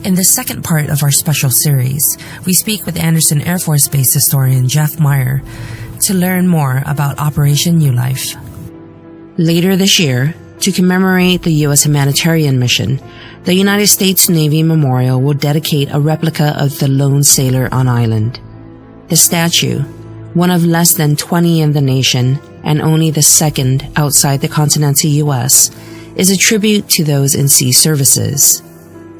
In the second part of our special series, we speak with Andersen Air Force Base historian Jeff Meyer to learn more about Operation New Life. Later this year, to commemorate the U.S. humanitarian mission, the United States Navy Memorial will dedicate a replica of the lone sailor on island. The statue, one of less than 20 in the nation and only the second outside the continental U.S., is a tribute to those in sea services.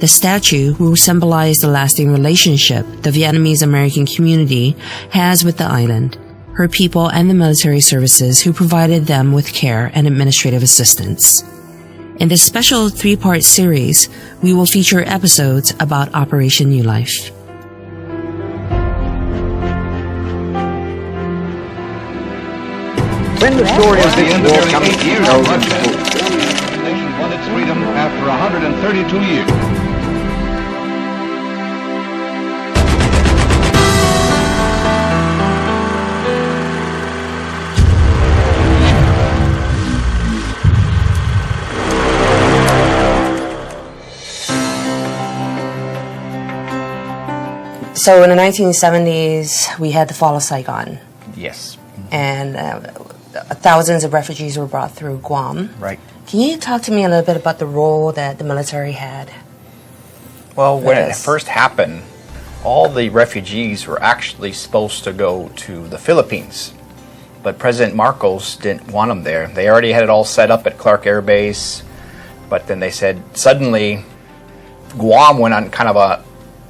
The statue will symbolize the lasting relationship the Vietnamese-American community has with the island, her people, and the military services who provided them with care and administrative assistance. In this special 3-part series, we will feature episodes about Operation New Life. When the story of this war comes to the nation won its freedom after 132 years. So in the 1970s, we had the fall of Saigon. Yes. And thousands of refugees were brought through Guam. Right. Can you talk to me a little bit about the role that the military had? Well, when it first happened, all the refugees were actually supposed to go to the Philippines. But President Marcos didn't want them there. They already had it all set up at Clark Air Base. But then they said, suddenly, Guam went on kind of a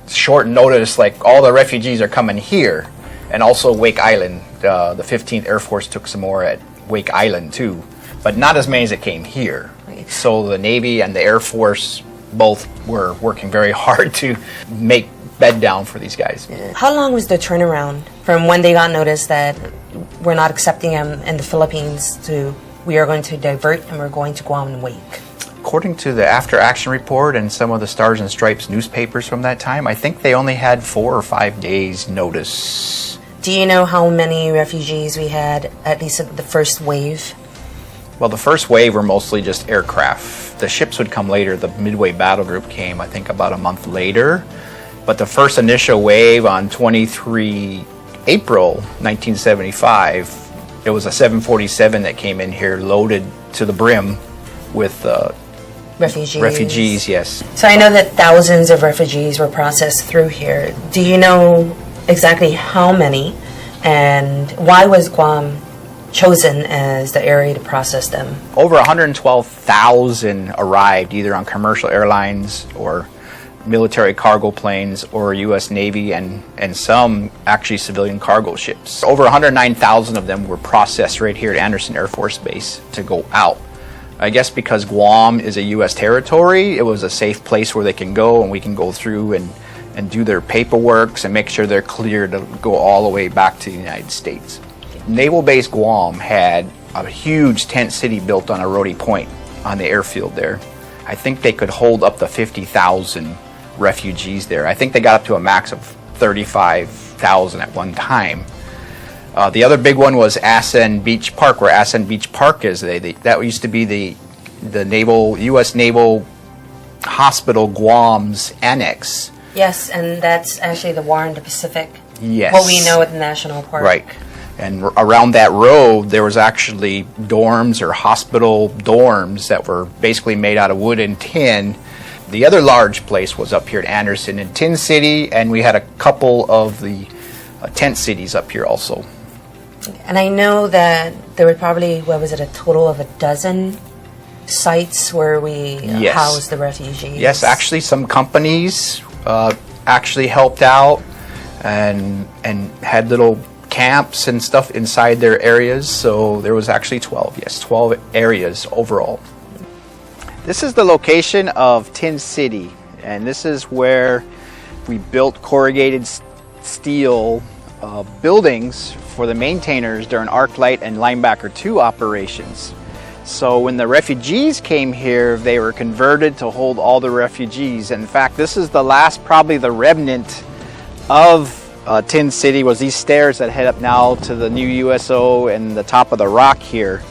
short notice, like all the refugees are coming here. And also Wake Island, the 15th Air Force took some more at Wake Island too, but not as many as it came here. Right. So the Navy and the Air Force both were working very hard to make bed down for these guys. How long was the turnaround from when they got notice that we're not accepting them in the Philippines to we are going to divert and we're going to Guam and Wake? According to the After Action Report and some of the Stars and Stripes newspapers from that time, I think they only had 4 or 5 days notice. Do you know how many refugees we had, at least the first wave? Well, the first wave were mostly just aircraft. The ships would come later. The Midway Battle Group came, I think, about a month later. But the first initial wave on 23 April 1975, it was a 747 that came in here loaded to the brim with refugees, yes. So I know that thousands of refugees were processed through here. Do you know exactly how many, and why was Guam chosen as the area to process them? Over 112,000 arrived either on commercial airlines or military cargo planes or U.S. Navy and some actually civilian cargo ships. Over 109,000 of them were processed right here at Andersen Air Force Base to go out. I guess because Guam is a U.S. territory, it was a safe place where they can go and we can go through and do their paperwork and make sure they're clear to go all the way back to the United States. Naval Base Guam had a huge tent city built on Arodi Point on the airfield there. I think they could hold up to 50,000 refugees there. I think they got up to a max of 35,000 at one time. The other big one was Assen Beach Park, where Assen Beach Park is. That used to be the U.S. Naval Hospital Guam's annex. Yes, and that's actually the War in the Pacific. Yes. What we know at the National Park. Right. And around that road, there was actually dorms or hospital dorms that were basically made out of wood and tin. The other large place was up here at Andersen in Tin City, and we had a couple of the tent cities up here also. And I know that there were probably, a total of 12 sites where we housed the refugees. Yes, actually some companies actually helped out and had little camps and stuff inside their areas. So there was actually 12 areas overall. This is the location of Tin City, and this is where we built corrugated steel buildings for the maintainers during Arc Light and Linebacker 2 operations. So when the refugees came here, they were converted to hold all the refugees. In fact, this is the last, probably the remnant of Tin City, was these stairs that head up now to the new USO and the top of the rock here.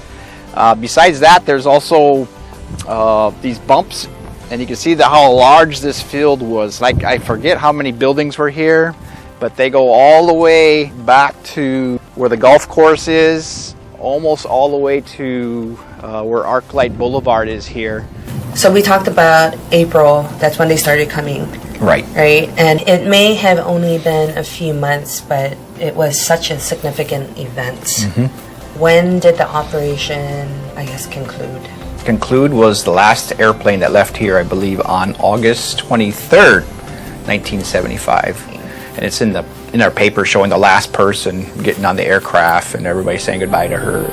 Besides that, there's also these bumps And you can see how large this field was. Like, I forget how many buildings were here, but they go all the way back to where the golf course is, almost all the way to where ArcLight Boulevard is here. So we talked about April, that's when they started coming. Right. Right? And it may have only been a few months, but it was such a significant event. Mm-hmm. When did the operation, I guess, conclude? Conclude was the last airplane that left here, I believe, on August 23rd, 1975. And it's in our paper showing the last person getting on the aircraft and everybody saying goodbye to her.